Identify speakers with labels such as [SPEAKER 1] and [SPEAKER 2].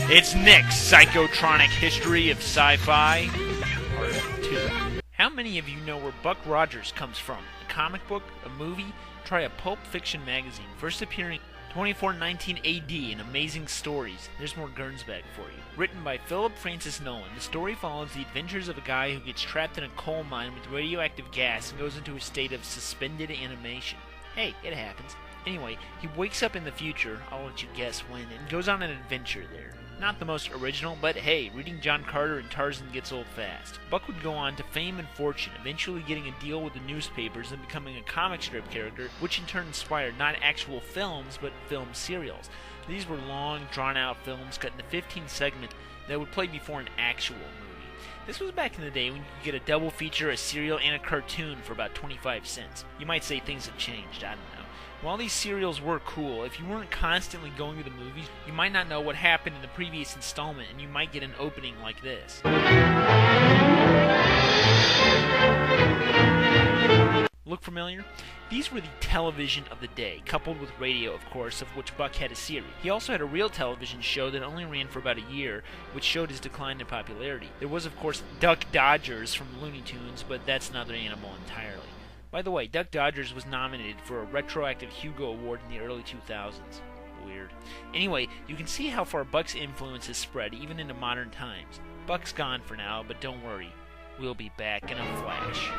[SPEAKER 1] It's Nick's Psychotronic History of Sci-Fi, Part 2. How many of you know where Buck Rogers comes from? A comic book? A movie? Try a pulp fiction magazine. First appearing 2419 AD in Amazing Stories. There's more Gernsback for you. Written by Philip Francis Nolan, the story follows the adventures of a guy who gets trapped in a coal mine with radioactive gas and goes into a state of suspended animation. Hey, it happens. Anyway, he wakes up in the future, I'll let you guess when, and goes on an adventure there. Not the most original, but hey, reading John Carter and Tarzan gets old fast. Buck would go on to fame and fortune, eventually getting a deal with the newspapers and becoming a comic strip character, which in turn inspired not actual films, but film serials. These were long, drawn-out films cut into 15 segments that would play before an actual movie. This was back in the day when you could get a double feature, a serial, and a cartoon for about 25 cents. You might say things have changed, I don't know. While these serials were cool, if you weren't constantly going to the movies, you might not know what happened in the previous installment, and you might get an opening like this. Look familiar? These were the television of the day, coupled with radio, of course, of which Buck had a series. He also had a real television show that only ran for about a year, which showed his decline in popularity. There was, of course, Duck Dodgers from Looney Tunes, but that's another animal entirely. By the way, Duck Dodgers was nominated for a retroactive Hugo Award in the early 2000s. Weird. Anyway, you can see how far Buck's influence has spread even into modern times. Buck's gone for now, but don't worry. We'll be back in a flash.